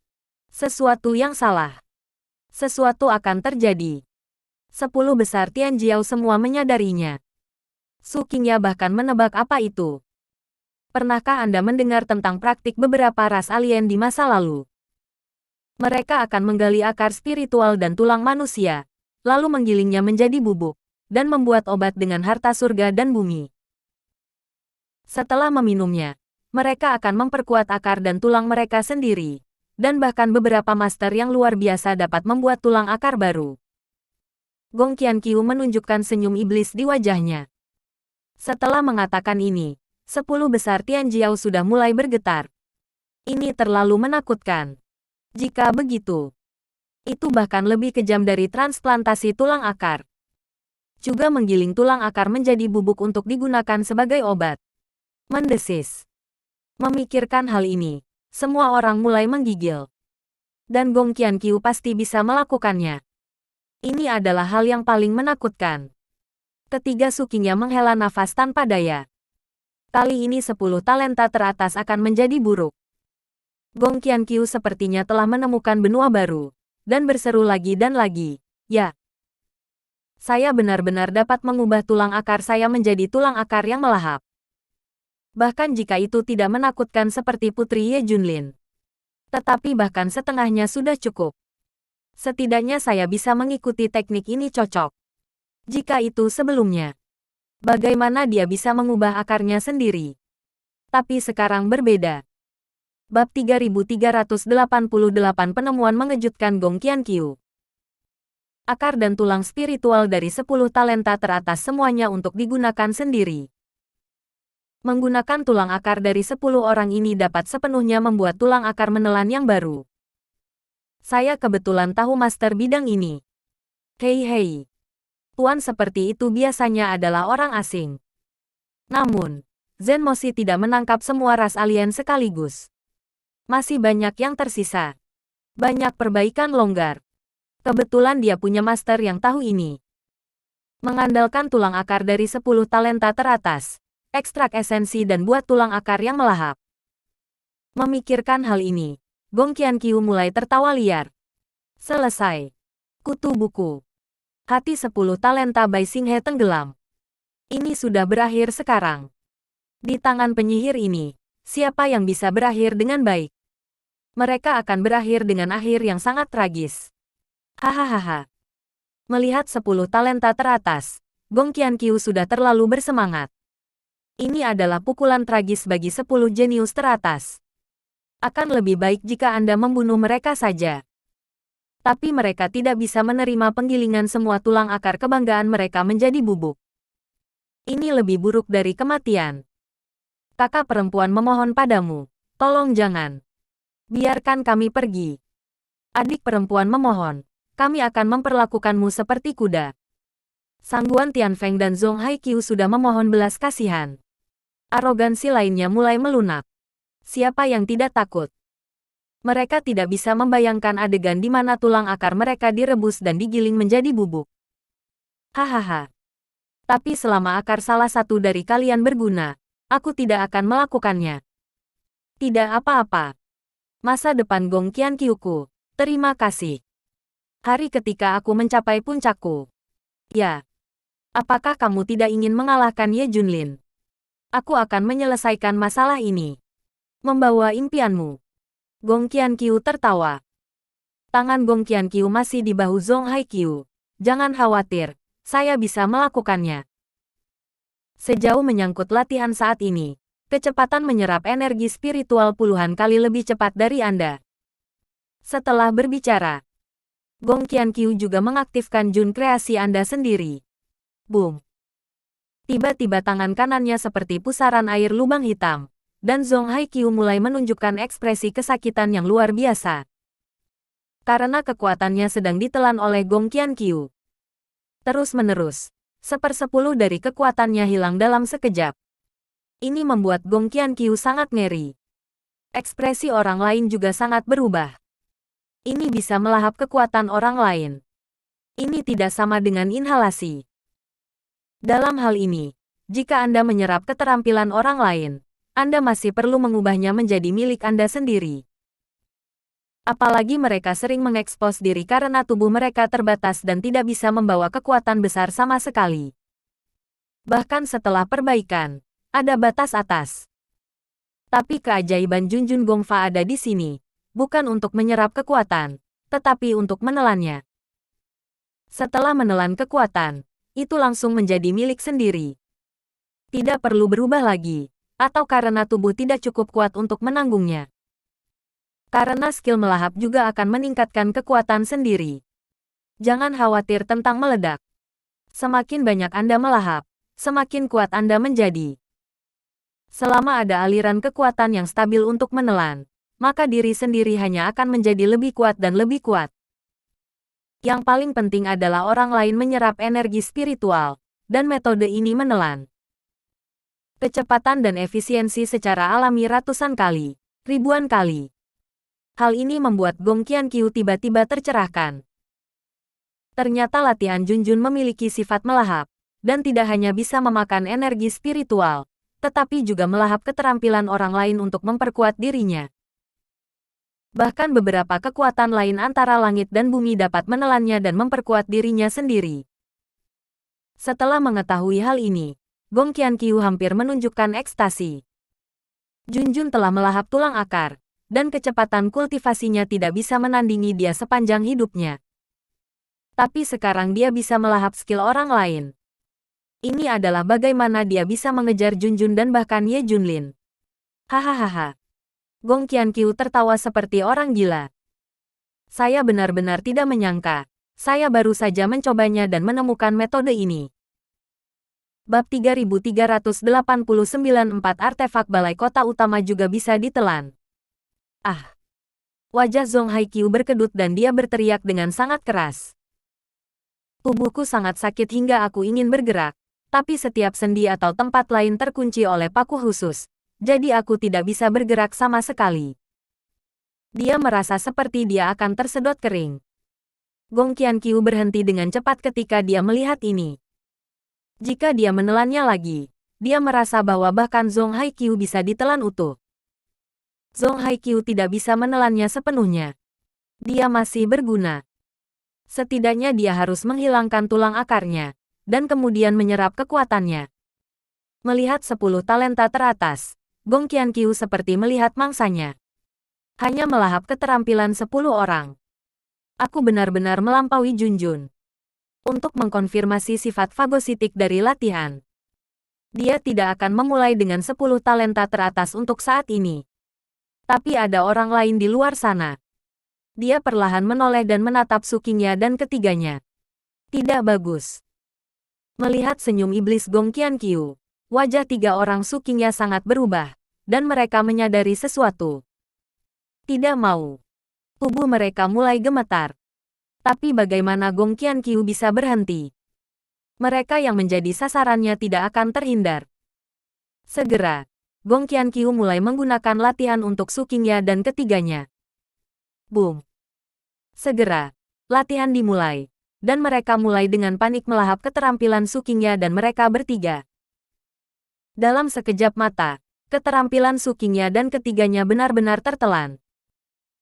Sesuatu yang salah. Sesuatu akan terjadi. 10 besar Tianjiao semua menyadarinya. Su Qingya bahkan menebak apa itu. Pernahkah Anda mendengar tentang praktik beberapa ras alien di masa lalu? Mereka akan menggali akar spiritual dan tulang manusia, lalu menggilingnya menjadi bubuk, dan membuat obat dengan harta surga dan bumi. Setelah meminumnya, mereka akan memperkuat akar dan tulang mereka sendiri, dan bahkan beberapa master yang luar biasa dapat membuat tulang akar baru. Gong Qianqiu menunjukkan senyum iblis di wajahnya. Setelah mengatakan ini, 10 besar Tianjiao sudah mulai bergetar. Ini terlalu menakutkan. Jika begitu, itu bahkan lebih kejam dari transplantasi tulang akar. Juga menggiling tulang akar menjadi bubuk untuk digunakan sebagai obat. Mendesis. Memikirkan hal ini, semua orang mulai menggigil. Dan Gong Qianqiu pasti bisa melakukannya. Ini adalah hal yang paling menakutkan. Ketiga Su Qingya menghela nafas tanpa daya. Kali ini 10 talenta teratas akan menjadi buruk. Gong Qianqiu sepertinya telah menemukan benua baru, dan berseru lagi dan lagi, "Ya! Saya benar-benar dapat mengubah tulang akar saya menjadi tulang akar yang melahap. Bahkan jika itu tidak menakutkan seperti Putri Ye Junlin. Tetapi bahkan setengahnya sudah cukup. Setidaknya saya bisa mengikuti teknik ini cocok. Jika itu sebelumnya, bagaimana dia bisa mengubah akarnya sendiri? Tapi sekarang berbeda." Bab 3388 Penemuan mengejutkan Gong Qianqiu. Akar dan tulang spiritual dari 10 talenta teratas semuanya untuk digunakan sendiri. Menggunakan tulang akar dari 10 orang ini dapat sepenuhnya membuat tulang akar menelan yang baru. Saya kebetulan tahu master bidang ini. Hei. Tuan seperti itu biasanya adalah orang asing. Namun, Zenmoshi tidak menangkap semua ras alien sekaligus. Masih banyak yang tersisa. Banyak perbaikan longgar. Kebetulan dia punya master yang tahu ini. Mengandalkan tulang akar dari 10 talenta teratas, ekstrak esensi dan buat tulang akar yang melahap. Memikirkan hal ini, Gong Qianqiu mulai tertawa liar. Selesai. Kutu buku. Hati 10 talenta Bai Xinghe tenggelam. Ini sudah berakhir sekarang. Di tangan penyihir ini, siapa yang bisa berakhir dengan baik? Mereka akan berakhir dengan akhir yang sangat tragis. Hahaha. Melihat 10 talenta teratas, Gong Qianqiu sudah terlalu bersemangat. Ini adalah pukulan tragis bagi 10 jenius teratas. Akan lebih baik jika Anda membunuh mereka saja. Tapi mereka tidak bisa menerima penggilingan semua tulang akar kebanggaan mereka menjadi bubuk. Ini lebih buruk dari kematian. Kakak perempuan memohon padamu, tolong jangan. Biarkan kami pergi. Adik perempuan memohon, kami akan memperlakukanmu seperti kuda. Sangguan Tianfeng dan Zhong Haiqiu sudah memohon belas kasihan. Arogansi lainnya mulai melunak. Siapa yang tidak takut? Mereka tidak bisa membayangkan adegan di mana tulang akar mereka direbus dan digiling menjadi bubuk. Hahaha. Tapi selama akar salah satu dari kalian berguna, aku tidak akan melakukannya. Tidak apa-apa. Masa depan Gong Qianqiuku, terima kasih. Hari ketika aku mencapai puncakku. Ya. Apakah kamu tidak ingin mengalahkan Ye Junlin? Aku akan menyelesaikan masalah ini. Membawa impianmu. Gong Qianqiu tertawa. Tangan Gong Qianqiu masih di bahu Zhong Haiqiu. Jangan khawatir, saya bisa melakukannya. Sejauh menyangkut latihan saat ini, kecepatan menyerap energi spiritual puluhan kali lebih cepat dari Anda. Setelah berbicara, Gong Qianqiu juga mengaktifkan jun kreasi Anda sendiri. Boom. Tiba-tiba tangan kanannya seperti pusaran air lubang hitam, dan Zhong Haiqiu mulai menunjukkan ekspresi kesakitan yang luar biasa. Karena kekuatannya sedang ditelan oleh Gong Qianqiu. Terus-menerus, 1/10 dari kekuatannya hilang dalam sekejap. Ini membuat Gong Qianqiu sangat ngeri. Ekspresi orang lain juga sangat berubah. Ini bisa melahap kekuatan orang lain. Ini tidak sama dengan inhalasi. Dalam hal ini, jika Anda menyerap keterampilan orang lain, Anda masih perlu mengubahnya menjadi milik Anda sendiri. Apalagi mereka sering mengekspos diri karena tubuh mereka terbatas dan tidak bisa membawa kekuatan besar sama sekali. Bahkan setelah perbaikan, ada batas atas. Tapi keajaiban Junjun Gongfa ada di sini, bukan untuk menyerap kekuatan, tetapi untuk menelannya. Setelah menelan kekuatan, itu langsung menjadi milik sendiri. Tidak perlu berubah lagi, atau karena tubuh tidak cukup kuat untuk menanggungnya. Karena skill melahap juga akan meningkatkan kekuatan sendiri. Jangan khawatir tentang meledak. Semakin banyak Anda melahap, semakin kuat Anda menjadi. Selama ada aliran kekuatan yang stabil untuk menelan, maka diri sendiri hanya akan menjadi lebih kuat dan lebih kuat. Yang paling penting adalah orang lain menyerap energi spiritual, dan metode ini menelan kecepatan dan efisiensi secara alami ratusan kali, ribuan kali. Hal ini membuat Gong Qianqiu tiba-tiba tercerahkan. Ternyata latihan Junjun memiliki sifat melahap, dan tidak hanya bisa memakan energi spiritual, tetapi juga melahap keterampilan orang lain untuk memperkuat dirinya. Bahkan beberapa kekuatan lain antara langit dan bumi dapat menelannya dan memperkuat dirinya sendiri. Setelah mengetahui hal ini, Gong Qianqiu hampir menunjukkan ekstasi. Junjun telah melahap tulang akar, dan kecepatan kultivasinya tidak bisa menandingi dia sepanjang hidupnya. Tapi sekarang dia bisa melahap skill orang lain. Ini adalah bagaimana dia bisa mengejar Junjun dan bahkan Ye Junlin. Hahaha. Gong Qianqiu tertawa seperti orang gila. Saya benar-benar tidak menyangka. Saya baru saja mencobanya dan menemukan metode ini. Bab 3389 4 artefak balai kota utama juga bisa ditelan. Ah. Wajah Zhong Haiqiu berkedut dan dia berteriak dengan sangat keras. Tubuhku sangat sakit hingga aku ingin bergerak. Tapi setiap sendi atau tempat lain terkunci oleh paku khusus, jadi aku tidak bisa bergerak sama sekali. Dia merasa seperti dia akan tersedot kering. Gong Qianqiu berhenti dengan cepat ketika dia melihat ini. Jika dia menelannya lagi, dia merasa bahwa bahkan Zhong Haiqiu bisa ditelan utuh. Zhong Haiqiu tidak bisa menelannya sepenuhnya. Dia masih berguna. Setidaknya dia harus menghilangkan tulang akarnya, dan kemudian menyerap kekuatannya. Melihat 10 talenta teratas, Gong Qianqiu seperti melihat mangsanya. Hanya melahap keterampilan 10 orang. Aku benar-benar melampaui Junjun. Untuk mengkonfirmasi sifat fagositik dari latihan, dia tidak akan memulai dengan 10 talenta teratas untuk saat ini. Tapi ada orang lain di luar sana. Dia perlahan menoleh dan menatap Suqingya dan ketiganya. Tidak bagus. Melihat senyum iblis Gong Qianqiu, wajah 3 orang Suqingya sangat berubah, dan mereka menyadari sesuatu. Tidak mau. Tubuh mereka mulai gemetar. Tapi bagaimana Gong Qianqiu bisa berhenti? Mereka yang menjadi sasarannya tidak akan terhindar. Segera, Gong Qianqiu mulai menggunakan latihan untuk Suqingya dan ketiganya. Boom. Segera, latihan dimulai. Dan mereka mulai dengan panik melahap keterampilan Suqingya dan mereka bertiga. Dalam sekejap mata, keterampilan Suqingya dan ketiganya benar-benar tertelan.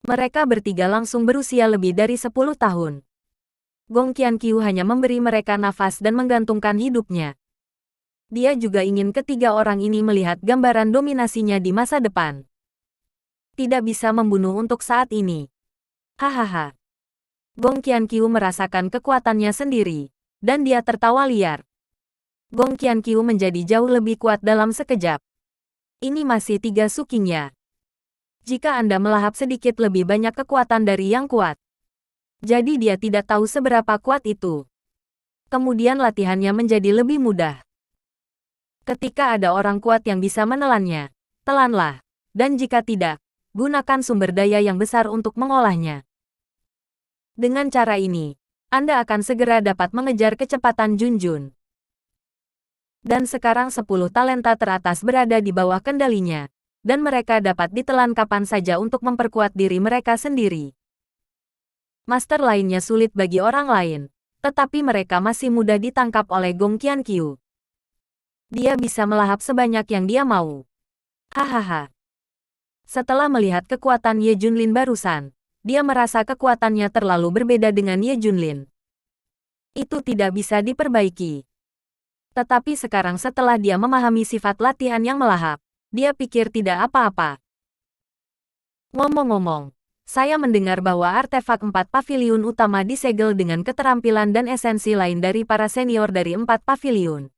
Mereka bertiga langsung berusia lebih dari 10 tahun. Gong Qianqiu hanya memberi mereka nafas dan menggantungkan hidupnya. Dia juga ingin ketiga orang ini melihat gambaran dominasinya di masa depan. Tidak bisa membunuh untuk saat ini. Hahaha. Gong Qianqiu merasakan kekuatannya sendiri, dan dia tertawa liar. Gong Qianqiu menjadi jauh lebih kuat dalam sekejap. Ini masih 3 Suqingya. Jika Anda melahap sedikit lebih banyak kekuatan dari yang kuat. Jadi dia tidak tahu seberapa kuat itu. Kemudian latihannya menjadi lebih mudah. Ketika ada orang kuat yang bisa menelannya, telanlah. Dan jika tidak, gunakan sumber daya yang besar untuk mengolahnya. Dengan cara ini, Anda akan segera dapat mengejar kecepatan Junjun. Dan sekarang 10 talenta teratas berada di bawah kendalinya, dan mereka dapat ditelan kapan saja untuk memperkuat diri mereka sendiri. Master lainnya sulit bagi orang lain, tetapi mereka masih mudah ditangkap oleh Gong Qianqiu. Dia bisa melahap sebanyak yang dia mau. Hahaha. Setelah melihat kekuatan Ye Junlin barusan, dia merasa kekuatannya terlalu berbeda dengan Ye Junlin. Itu tidak bisa diperbaiki. Tetapi sekarang setelah dia memahami sifat latihan yang melahap, dia pikir tidak apa-apa. Ngomong-ngomong, saya mendengar bahwa artefak 4 paviliun utama disegel dengan keterampilan dan esensi lain dari para senior dari 4 paviliun.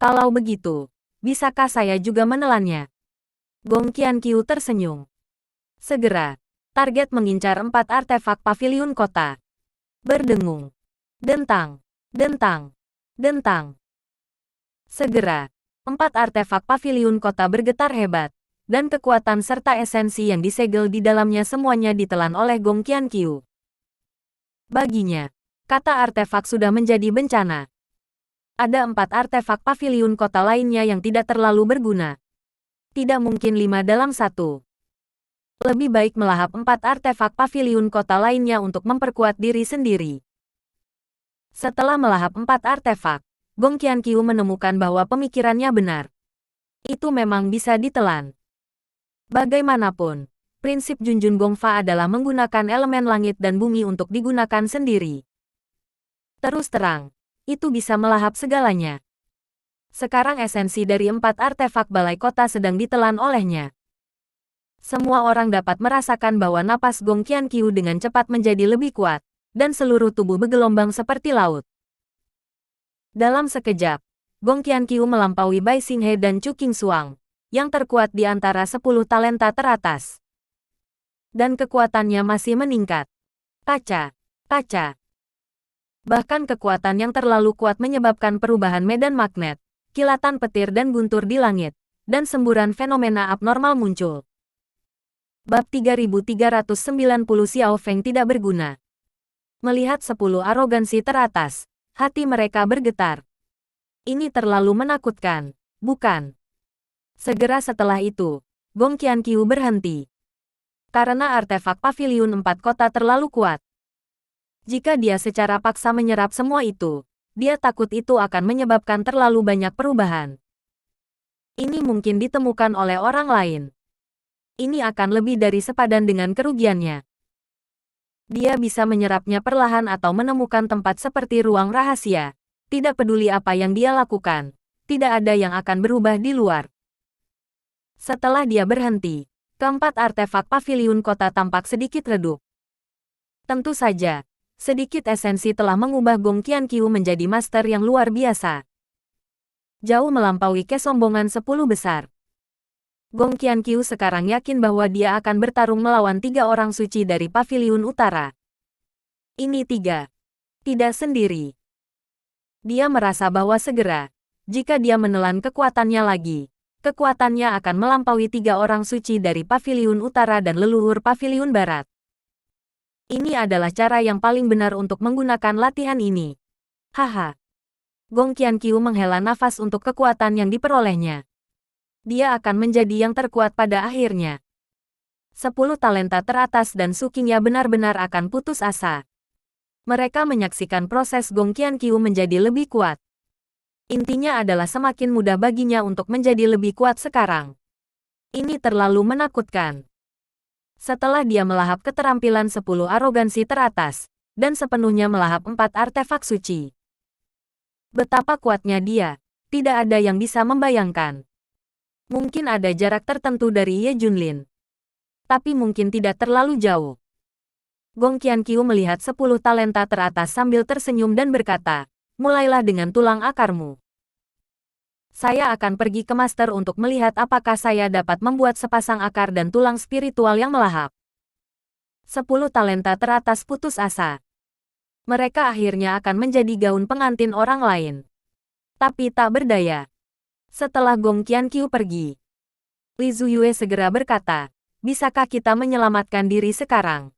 Kalau begitu, bisakah saya juga menelannya? Gong Qianqiu tersenyum. Segera, target mengincar 4 artefak paviliun kota. Berdengung. Dentang. Dentang. Dentang. Segera, 4 artefak paviliun kota bergetar hebat, dan kekuatan serta esensi yang disegel di dalamnya semuanya ditelan oleh Gong Qianqiu. Baginya, kata artefak sudah menjadi bencana. Ada 4 artefak paviliun kota lainnya yang tidak terlalu berguna. Tidak mungkin 5 dalam 1. Lebih baik melahap 4 artefak paviliun kota lainnya untuk memperkuat diri sendiri. Setelah melahap 4 artefak, Gong Qianqiu menemukan bahwa pemikirannya benar. Itu memang bisa ditelan. Bagaimanapun, prinsip Junjun Gongfa adalah menggunakan elemen langit dan bumi untuk digunakan sendiri. Terus terang, itu bisa melahap segalanya. Sekarang esensi dari 4 artefak balai kota sedang ditelan olehnya. Semua orang dapat merasakan bahwa napas Gong Qianqiu dengan cepat menjadi lebih kuat, dan seluruh tubuh bergelombang seperti laut. Dalam sekejap, Gong Qianqiu melampaui Bai Xinghe dan Chu Qingxuang, yang terkuat di antara 10 talenta teratas. Dan kekuatannya masih meningkat. Kaca, kaca. Bahkan kekuatan yang terlalu kuat menyebabkan perubahan medan magnet, kilatan petir dan guntur di langit, dan semburan fenomena abnormal muncul. Bab 3390 Xiao Feng tidak berguna. Melihat 10 arogansi teratas, hati mereka bergetar. Ini terlalu menakutkan, bukan? Segera setelah itu, Gong Qianqiu berhenti. Karena artefak paviliun 4 kota terlalu kuat. Jika dia secara paksa menyerap semua itu, dia takut itu akan menyebabkan terlalu banyak perubahan. Ini mungkin ditemukan oleh orang lain. Ini akan lebih dari sepadan dengan kerugiannya. Dia bisa menyerapnya perlahan atau menemukan tempat seperti ruang rahasia. Tidak peduli apa yang dia lakukan, tidak ada yang akan berubah di luar. Setelah dia berhenti, keempat artefak paviliun kota tampak sedikit redup. Tentu saja, sedikit esensi telah mengubah Gong Qianqiu menjadi master yang luar biasa. Jauh melampaui kesombongan 10 besar. Gong Qianqiu sekarang yakin bahwa dia akan bertarung melawan 3 orang suci dari paviliun utara. Ini 3. Tidak sendiri. Dia merasa bahwa segera, jika dia menelan kekuatannya lagi, kekuatannya akan melampaui 3 orang suci dari paviliun utara dan leluhur paviliun barat. Ini adalah cara yang paling benar untuk menggunakan latihan ini. Haha. Gong Qianqiu menghela nafas untuk kekuatan yang diperolehnya. Dia akan menjadi yang terkuat pada akhirnya. 10 talenta teratas dan Suqingya benar-benar akan putus asa. Mereka menyaksikan proses Gong Qianqiu menjadi lebih kuat. Intinya adalah semakin mudah baginya untuk menjadi lebih kuat sekarang. Ini terlalu menakutkan. Setelah dia melahap keterampilan 10 arogansi teratas, dan sepenuhnya melahap 4 artefak suci. Betapa kuatnya dia, tidak ada yang bisa membayangkan. Mungkin ada jarak tertentu dari Ye Junlin. Tapi mungkin tidak terlalu jauh. Gong Qianqiu melihat 10 talenta teratas sambil tersenyum dan berkata, mulailah dengan tulang akarmu. Saya akan pergi ke master untuk melihat apakah saya dapat membuat sepasang akar dan tulang spiritual yang melahap. 10 talenta teratas putus asa. Mereka akhirnya akan menjadi gaun pengantin orang lain. Tapi tak berdaya. Setelah Gong Qianqiu pergi, Li Zuyue segera berkata, bisakah kita menyelamatkan diri sekarang?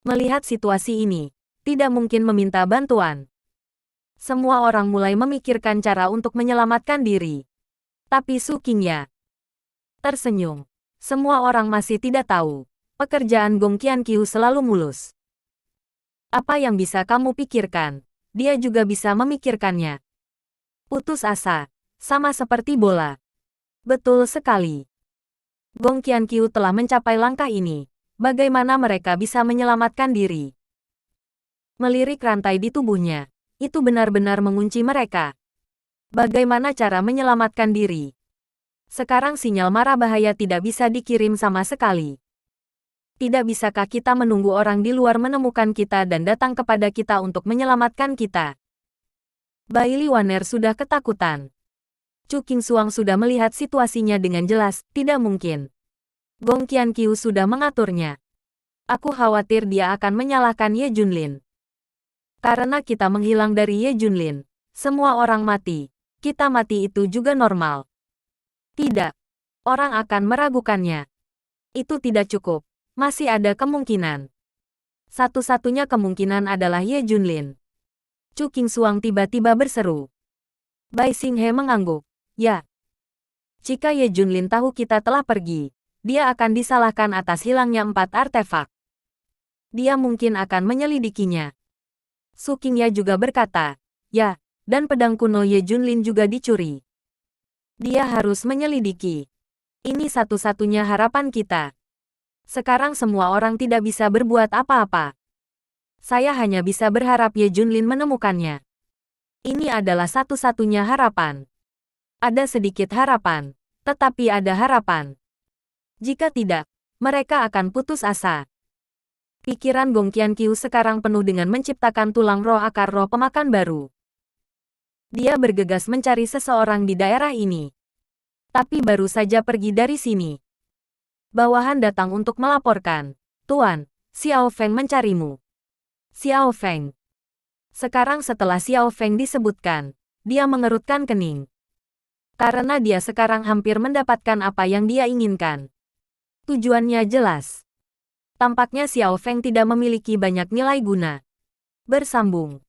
Melihat situasi ini, tidak mungkin meminta bantuan. Semua orang mulai memikirkan cara untuk menyelamatkan diri. Tapi Suqingya tersenyum. Semua orang masih tidak tahu. Pekerjaan Gong Qianqiu selalu mulus. Apa yang bisa kamu pikirkan, dia juga bisa memikirkannya. Putus asa, sama seperti bola. Betul sekali. Gong Qianqiu telah mencapai langkah ini. Bagaimana mereka bisa menyelamatkan diri? Melirik rantai di tubuhnya, itu benar-benar mengunci mereka. Bagaimana cara menyelamatkan diri? Sekarang sinyal mara bahaya tidak bisa dikirim sama sekali. Tidak bisakah kita menunggu orang di luar menemukan kita dan datang kepada kita untuk menyelamatkan kita? Bailey Waner sudah ketakutan. Chu Qingxuang sudah melihat situasinya dengan jelas, tidak mungkin. Gong Qianqiu sudah mengaturnya. Aku khawatir dia akan menyalahkan Ye Junlin. Karena kita menghilang dari Ye Junlin, semua orang mati. Kita mati itu juga normal. Tidak. Orang akan meragukannya. Itu tidak cukup. Masih ada kemungkinan. Satu-satunya kemungkinan adalah Ye Junlin. Chu Qingxuang tiba-tiba berseru. Bai Xinghe mengangguk. Ya. Jika Ye Junlin tahu kita telah pergi, dia akan disalahkan atas hilangnya 4 artefak. Dia mungkin akan menyelidikinya. Su Qingya juga berkata, ya, dan pedang kuno Ye Junlin juga dicuri. Dia harus menyelidiki. Ini satu-satunya harapan kita. Sekarang semua orang tidak bisa berbuat apa-apa. Saya hanya bisa berharap Ye Junlin menemukannya. Ini adalah satu-satunya harapan. Ada sedikit harapan, tetapi ada harapan. Jika tidak, mereka akan putus asa. Pikiran Gong Qianqiu sekarang penuh dengan menciptakan tulang roh akar roh pemakan baru. Dia bergegas mencari seseorang di daerah ini. Tapi baru saja pergi dari sini. Bawahan datang untuk melaporkan. Tuan, Xiao Feng mencarimu. Xiao Feng. Sekarang setelah Xiao Feng disebutkan, dia mengerutkan kening. Karena dia sekarang hampir mendapatkan apa yang dia inginkan. Tujuannya jelas. Tampaknya Xiao Feng tidak memiliki banyak nilai guna. Bersambung.